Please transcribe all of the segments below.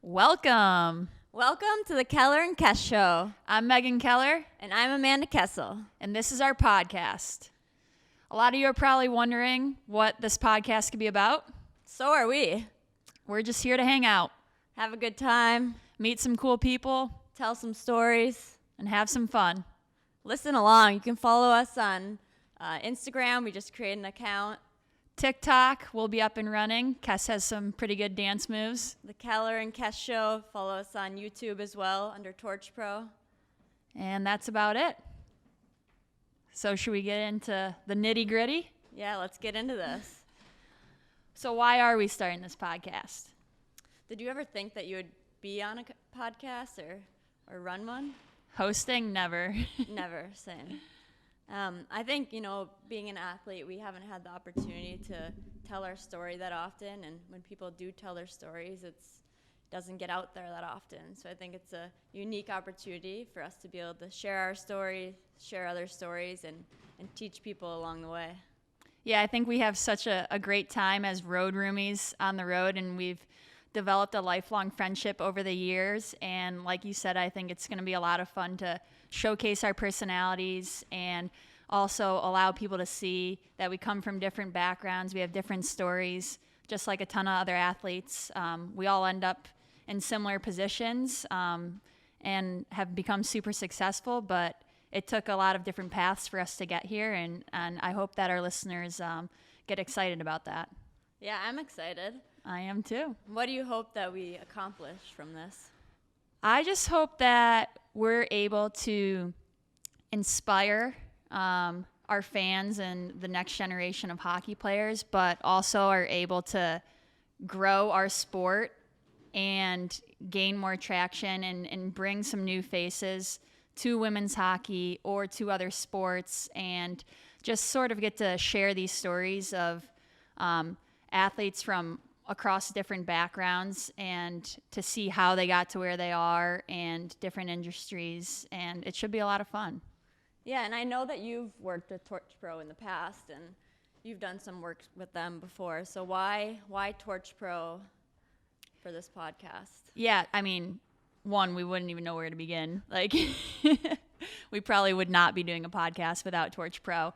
Welcome. Welcome to the Keller and Kess Show. I'm Megan Keller, And I'm Amanda Kessel. and this is our podcast. A lot of you are probably wondering what this podcast could be about. So are we. We're just here to hang out, Have a good time, meet some cool people, tell some stories, and have some fun. listen along. You can follow us on Instagram. We just created an account. TikTok will be up and running. Kess has some pretty good dance moves. The Keller and Kess Show. Follow us on YouTube as well under TorchPro. And that's about it. So should we get into the nitty gritty? Yeah, let's get into this. So why are we starting this podcast? Did you ever think that you would be on a podcast or run one? Hosting? Never. Never, same. I think, being an athlete, we haven't had the opportunity to tell our story that often. And when people do tell their stories, it doesn't get out there that often. So I think it's a unique opportunity for us to be able to share our story, share other stories, and teach people along the way. Yeah, I think we have such a great time as road roomies on the road, and we've developed a lifelong friendship over the years. And like you said, I think it's going to be a lot of fun to showcase our personalities and also allow people to see that we come from different backgrounds. We have different stories, just like a ton of other athletes. We all end up in similar positions and have become super successful, but it took a lot of different paths for us to get here, and I hope that our listeners get excited about that. Yeah, I'm excited. I am too. What do you hope that we accomplish from this? I just hope that we're able to inspire our fans and the next generation of hockey players, but also are able to grow our sport and gain more traction and bring some new faces to women's hockey or to other sports, and just sort of get to share these stories of athletes from across different backgrounds and to see how they got to where they are and different industries, and it should be a lot of fun. Yeah, and I know that you've worked with TorchPro in the past, and you've done some work with them before. So why TorchPro for this podcast? Yeah, I mean, one, we wouldn't even know where to begin. Like, we probably would not be doing a podcast without TorchPro.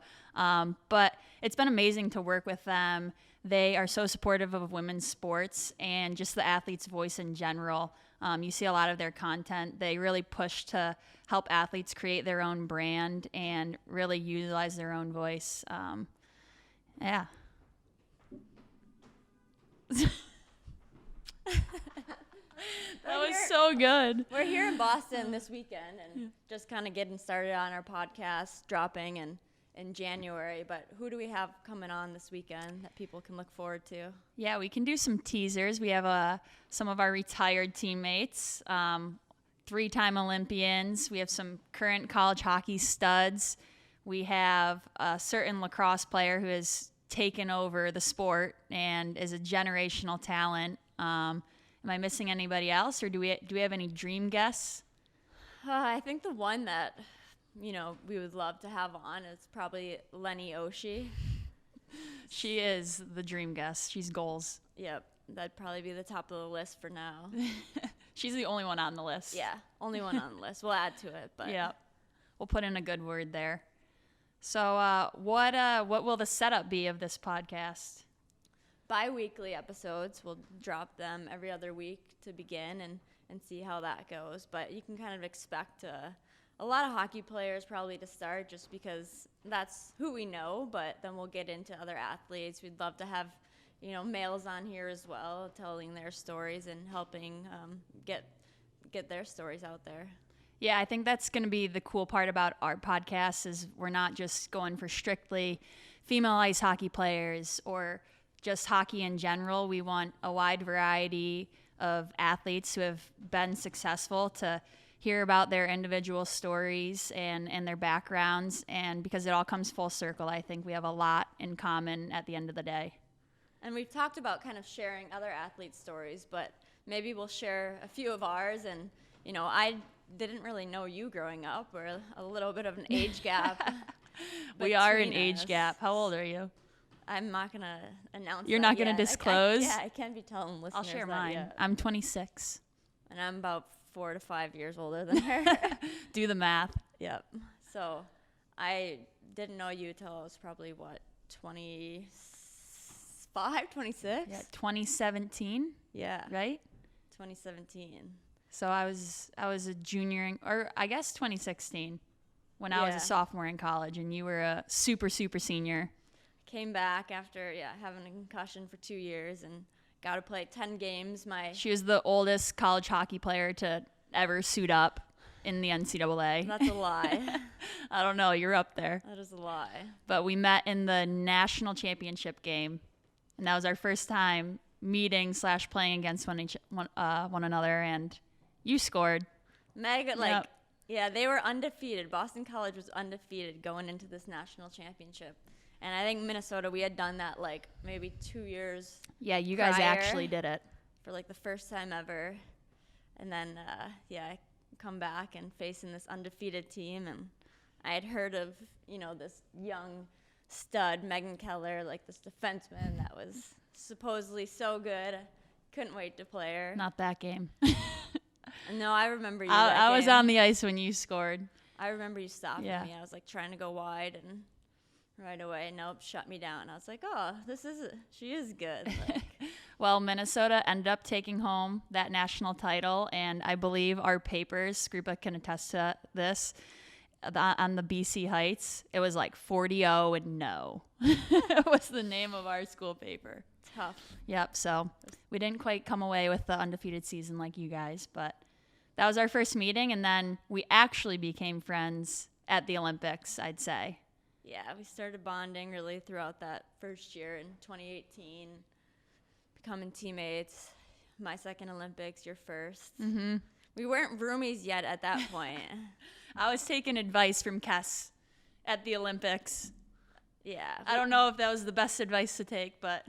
But it's been amazing to work with them. They are so supportive of women's sports and just the athlete's voice in general. You see a lot of their content. They really push to help athletes create their own brand and really utilize their own voice. Yeah. That was so good. We're here in Boston this weekend and just kind of getting started on our podcast, dropping in January. But who do we have coming on this weekend that people can look forward to? Yeah, we can do some teasers. We have some of our retired teammates, three-time Olympians. We have some current college hockey studs. We have a certain lacrosse player who has taken over the sport and is a generational talent. Am I missing anybody else, or do we have any dream guests? I think the one that we would love to have on is probably Lenny Oshie. She is the dream guest. She's goals. Yep, that'd probably be the top of the list for now. She's the only one on the list. Yeah, only one on the list. We'll add to it, but yeah, we'll put in a good word there. So, what will the setup be of this podcast? Bi-weekly episodes. We'll drop them every other week to begin and see how that goes. But you can kind of expect a lot of hockey players probably to start, just because that's who we know. But then we'll get into other athletes. We'd love to have males on here as well, telling their stories and helping get their stories out there. Yeah, I think that's going to be the cool part about our podcast is we're not just going for strictly female ice hockey players or just hockey in general. We want a wide variety of athletes who have been successful to hear about their individual stories and their backgrounds. And because it all comes full circle, I think we have a lot in common at the end of the day. And we've talked about kind of sharing other athletes' stories, but maybe we'll share a few of ours. And, I didn't really know you growing up. We're a little bit of an age gap. We are an age gap. How old are you? I'm not going to announce You're that not going to disclose? I can't be telling listeners I'll share that mine. yet. I'm 26. and I'm about 4 to 5 years older than her. Do the math. Yep. So I didn't know you till I was probably, 25, 26? Yeah, 2017, Yeah, right? 2017. So I was a junior, or I guess 2016, when I was Yeah. a sophomore in college, and you were a super senior. Came back after, having a concussion for 2 years and got to play 10 games. She was the oldest college hockey player to ever suit up in the NCAA. That's a lie. I don't know. You're up there. That is a lie. But we met in the national championship game, and that was our first time meeting / playing against one another, and you scored. Meg, Yep. yeah, they were undefeated. Boston College was undefeated going into this national championship. And I think Minnesota, we had done that maybe 2 years Yeah, you guys prior. actually did it. For the first time ever. And then, I come back and facing this undefeated team. And I had heard of, this young stud, Megan Keller, this defenseman that was supposedly so good. Couldn't wait to play her. Not that game. No, I remember you. I was on the ice when you scored. I remember you stopping Yeah. me. I was trying to go wide and right away, nope, shut me down. I was like, oh, she is good. Well, Minnesota ended up taking home that national title, and I believe our papers, Scrupa can attest to this, on the BC Heights, it was 40-0 and no. It was the name of our school paper. Tough. Yep, so we didn't quite come away with the undefeated season like you guys, but that was our first meeting, and then we actually became friends at the Olympics, I'd say. Yeah, we started bonding really throughout that first year in 2018, becoming teammates. My second Olympics, your first. Mm-hmm. We weren't roomies yet at that point. I was taking advice from Kess at the Olympics. Yeah. I don't know if that was the best advice to take, but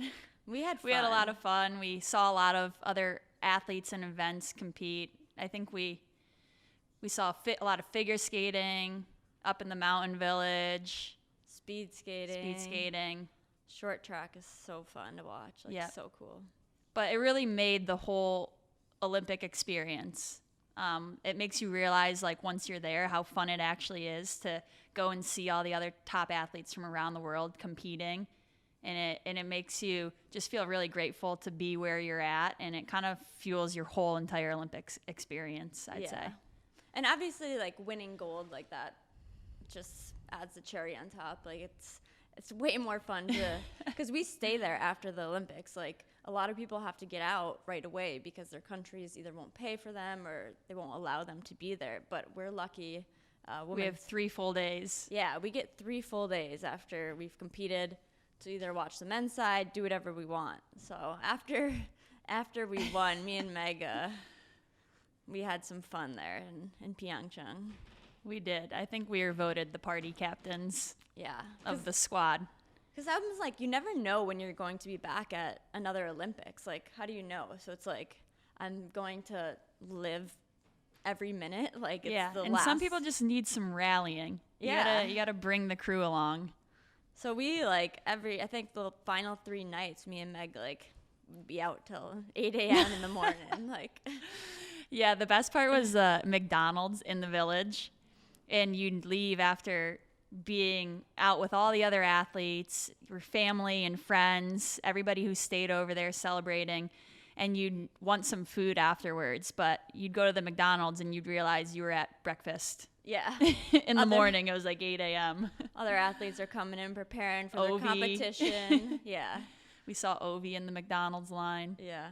We had fun. we had a lot of fun. We saw a lot of other athletes and events compete. I think we saw a lot of figure skating up in the mountain village. Speed skating. Short track is so fun to watch. Yeah. So cool. But it really made the whole Olympic experience. It makes you realize, once you're there, how fun it actually is to go and see all the other top athletes from around the world competing. And it makes you just feel really grateful to be where you're at, and it kind of fuels your whole entire Olympics experience, I'd say. And obviously, winning gold like that just adds the cherry on top. It's way more fun because we stay there after the Olympics. A lot of people have to get out right away because their countries either won't pay for them or they won't allow them to be there. But we're lucky. We have 3 full days. Yeah, we get 3 full days after we've competed to either watch the men's side, do whatever we want. So after we won, me and Meg, we had some fun there in Pyeongchang. We did. I think we were voted the party captains Yeah. of the squad. Because I was you never know when you're going to be back at another Olympics. How do you know? So it's I'm going to live every minute. It's the and last. some people just need some rallying. Yeah. You gotta bring the crew along. So we I think the final 3 nights, me and Meg would be out till 8 a.m. in the morning. Yeah, the best part was McDonald's in the village, and you'd leave after being out with all the other athletes, your family and friends, everybody who stayed over there celebrating, and you'd want some food afterwards, but you'd go to the McDonald's and you'd realize you were at breakfast. Yeah. In the morning, it was 8 a.m. Other athletes are coming in preparing for their Ovi. competition. Yeah. We saw Ovi in the McDonald's line. Yeah.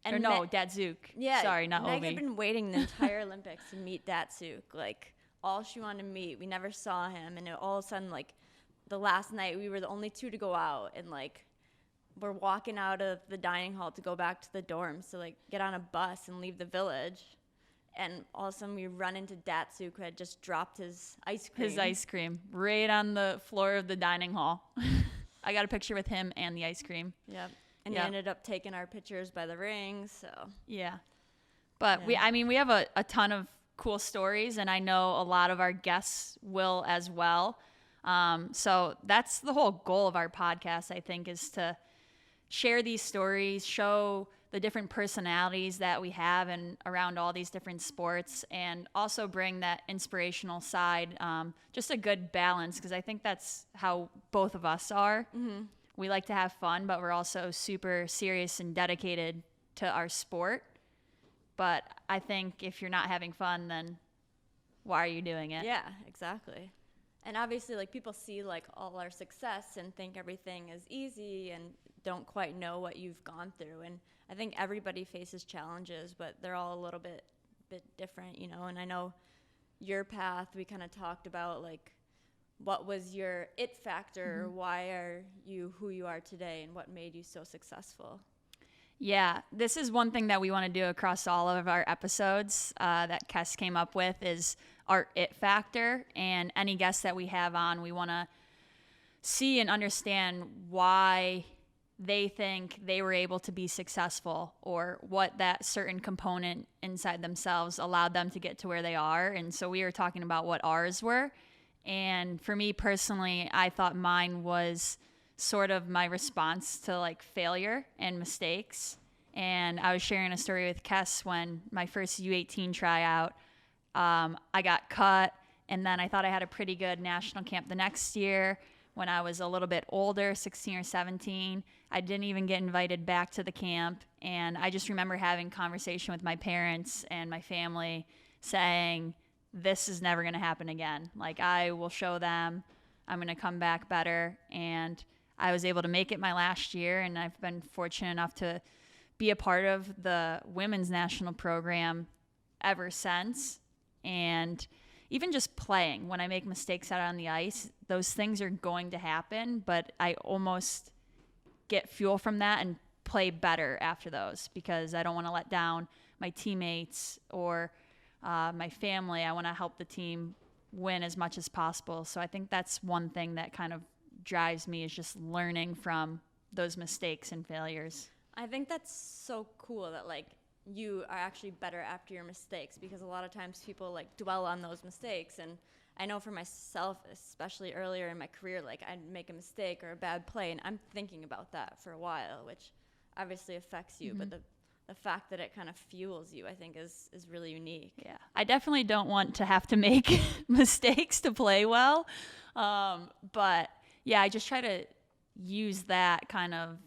Or no, Datsuk. Yeah. Sorry, not Meg Ovi. had been waiting the entire Olympics to meet Datsuk. All she wanted to meet. We never saw him. And all of a sudden, the last night, we were the only 2 to go out. And, we're walking out of the dining hall to go back to the dorms to, get on a bus and leave the village. And all of a sudden, we run into Datsuk, who had just dropped his ice cream. His ice cream right on the floor of the dining hall. I got a picture with him and the ice cream. Yep. And Yep. he ended up taking our pictures by the ring, so. Yeah. But Yeah. we have a ton of cool stories, and I know a lot of our guests will as well. So that's the whole goal of our podcast, I think, is to share these stories, show the the different personalities that we have and around all these different sports, and also bring that inspirational side, just a good balance, because I think that's how both of us are. Mm-hmm. We like to have fun, but we're also super serious and dedicated to our sport. But I think if you're not having fun, then why are you doing it? Yeah, exactly. And obviously, like, people see like all our success and think everything is easy and don't quite know what you've gone through. And I think everybody faces challenges, but they're all a little bit different, you know. And I know your path, we kind of talked about like what was your it factor, mm-hmm. Why are you who you are today, and what made you so successful? Yeah, this is one thing that we want to do across all of our episodes that Kess came up with is our it factor. And any guests that we have on, we want to see and understand why they think they were able to be successful, or what that certain component inside themselves allowed them to get to where they are. And so we were talking about what ours were. And for me personally, I thought mine was sort of my response to like failure and mistakes. And I was sharing a story with Kess when my first U18 tryout, I got cut, and then I thought I had a pretty good national camp the next year. When I was a little bit older, 16 or 17, I didn't even get invited back to the camp. And I just remember having conversation with my parents and my family saying, this is never going to happen again. Like, I will show them I'm going to come back better. And I was able to make it my last year, and I've been fortunate enough to be a part of the women's national program ever since. And even just playing, when I make mistakes out on the ice, those things are going to happen, but I almost get fuel from that and play better after those, because I don't want to let down my teammates or my family. I want to help the team win as much as possible. So I think that's one thing that kind of drives me, is just learning from those mistakes and failures. I think that's so cool that like you are actually better after your mistakes, because a lot of times people like dwell on those mistakes. And I know for myself, especially earlier in my career, like I'd make a mistake or a bad play and I'm thinking about that for a while, which obviously affects you, mm-hmm. But the fact that it kind of fuels you, I think is really unique. Yeah, I definitely don't want to have to make mistakes to play well. But yeah, I just try to use that kind of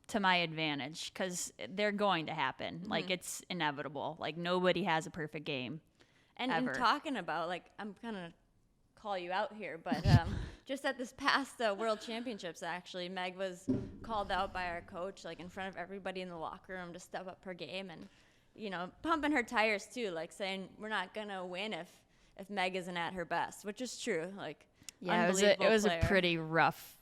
to my advantage, because they're going to happen. Mm-hmm. Like, it's inevitable. Like, nobody has a perfect game. And ever. in talking about, like, I'm going to call you out here, but just at this past World Championships, actually, Meg was called out by our coach, like, in front of everybody in the locker room to step up her game and, you know, pumping her tires, too, like, saying we're not going to win if Meg isn't at her best, which is true. Like, yeah, it was a pretty rough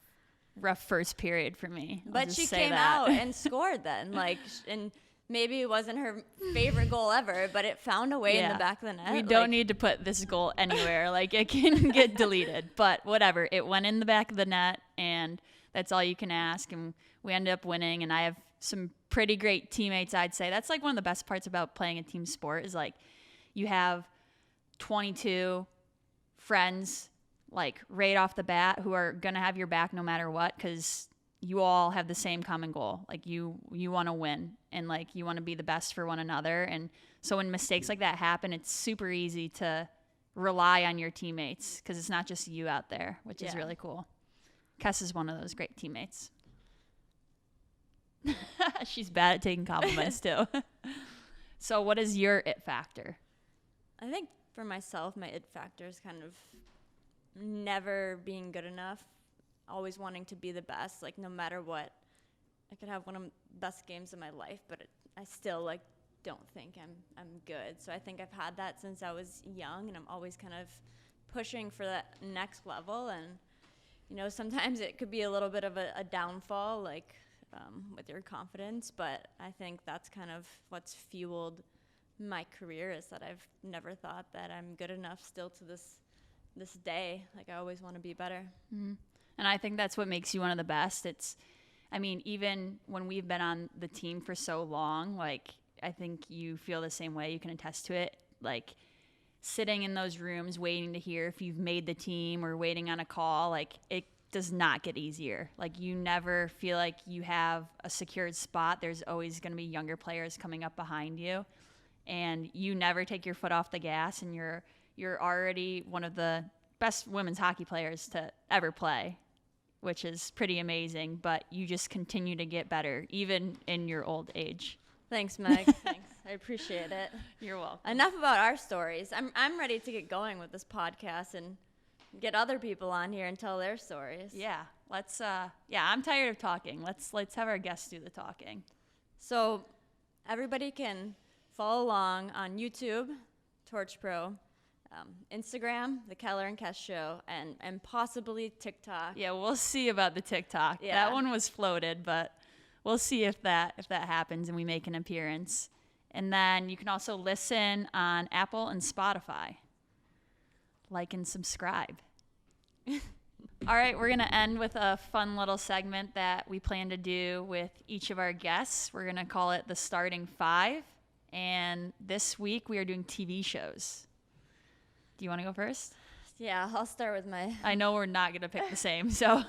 first period for me. But she came out and scored then, like, and maybe it wasn't her favorite goal ever, but it found a way in the back of the net. We don't need to put this goal anywhere. Like, it can get deleted, but whatever. It went in the back of the net, and that's all you can ask. And we ended up winning, and I have some pretty great teammates, I'd say. That's like one of the best parts about playing a team sport, is like you have 22 friends, like, right off the bat, who are going to have your back no matter what, because you all have the same common goal. Like, you want to win, and like you want to be the best for one another. And so when mistakes like that happen, it's super easy to rely on your teammates, because it's not just you out there, which is really cool. Kess is one of those great teammates. She's bad at taking compliments too. So what is your it factor? I think for myself, my it factor is kind of never being good enough, always wanting to be the best, like, no matter what. I could have one of the best games of my life, but I still, like, don't think I'm good. So I think I've had that since I was young, and I'm always kind of pushing for that next level. And, you know, sometimes it could be a little bit of a downfall, like, with your confidence, but I think that's kind of what's fueled my career, is that I've never thought that I'm good enough still to this day. Like, I always want to be better. Mm-hmm. And I think that's what makes you one of the best. I mean, even when we've been on the team for so long, like, I think you feel the same way. You can attest to it. Like, sitting in those rooms waiting to hear if you've made the team or waiting on a call, like, it does not get easier. Like, you never feel like you have a secured spot. There's always going to be younger players coming up behind you, and you never take your foot off the gas, and you're already one of the best women's hockey players to ever play, which is pretty amazing. But you just continue to get better, even in your old age. Thanks, Meg. Thanks. I appreciate it. You're welcome. Enough about our stories. I'm ready to get going with this podcast and get other people on here and tell their stories. Yeah. Let's I'm tired of talking. Let's have our guests do the talking. So everybody can follow along on YouTube, TorchPro, Instagram, the Keller and Kess Show, and possibly TikTok. Yeah, we'll see about the TikTok. Yeah. That one was floated, but we'll see if that happens and we make an appearance. And then you can also listen on Apple and Spotify. Like and subscribe. All right, we're going to end with a fun little segment that we plan to do with each of our guests. We're going to call it the Starting Five. And this week we are doing TV shows. Do you want to go first? Yeah, I'll start with my... I know we're not going to pick the same, so...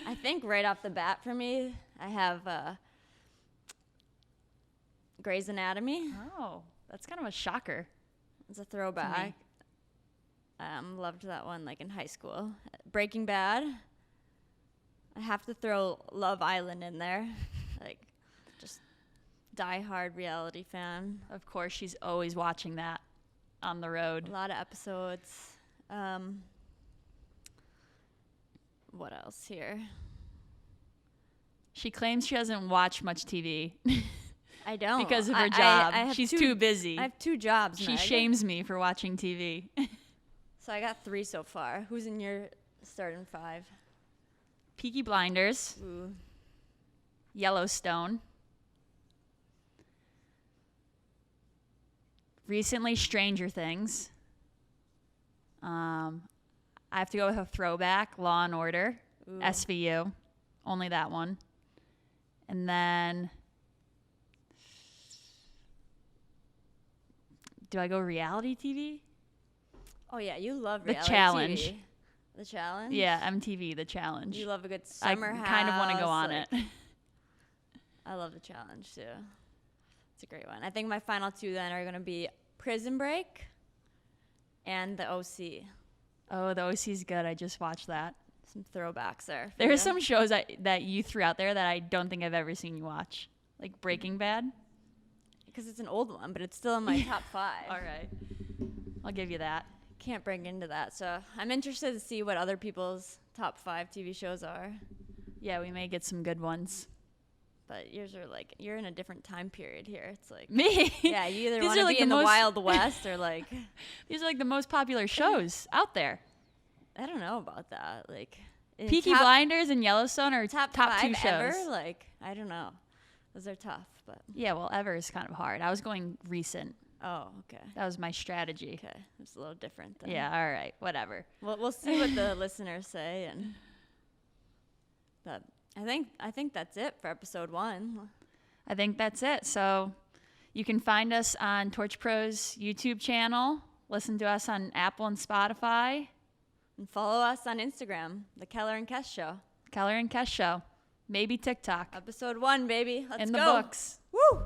I think right off the bat for me, I have Grey's Anatomy. Oh, that's kind of a shocker. It's a throwback. Loved that one like in high school. Breaking Bad. I have to throw Love Island in there. Like, just die-hard reality fan. Of course, she's always watching that on the road. A lot of episodes. What else here? She claims she doesn't watch much TV. I don't. Because of her job. I have She's too busy. I have 2 jobs. She Meg. shames me for watching TV. So I got 3 so far. Who's in your starting 5? Peaky Blinders, Ooh. Yellowstone, recently Stranger Things. I have to go with a throwback, Law and Order, Ooh. SVU, only that one. And then, do I go reality TV? Oh yeah, you love The reality Challenge. TV. The Challenge? Yeah, MTV, The Challenge. You love a good summer house. I kind of want to go on like, it. I love The Challenge too. It's a great one. I think my final 2 then are going to be Prison Break and The OC. Oh, The OC's good. I just watched that. Some throwbacks there. There are some shows that you threw out there that I don't think I've ever seen you watch. Like Breaking Bad. Because it's an old one, but it's still in my top 5. All right. I'll give you that. Can't break into that. So I'm interested to see what other people's top 5 TV shows are. Yeah, we may get some good ones. But yours are like, you're in a different time period here. It's like... Me? Yeah, you either These want are to like be in the the most- Wild West or like... These are like the most popular shows out there. I don't know about that. Like... in Peaky top- Blinders and Yellowstone are top 2 5 shows. ever? Like, I don't know. Those are tough, but... Yeah, well, ever is kind of hard. I was going recent. Oh, okay. That was my strategy. Okay. It's a little different then. Yeah, all right. Whatever. We'll see what the listeners say, but I think that's it for episode 1. I think that's it. So you can find us on TorchPro's YouTube channel. Listen to us on Apple and Spotify. And follow us on Instagram, the Keller and Kess Show. Keller and Kess Show. Maybe TikTok. Episode 1, baby. Let's In the go. books. Woo!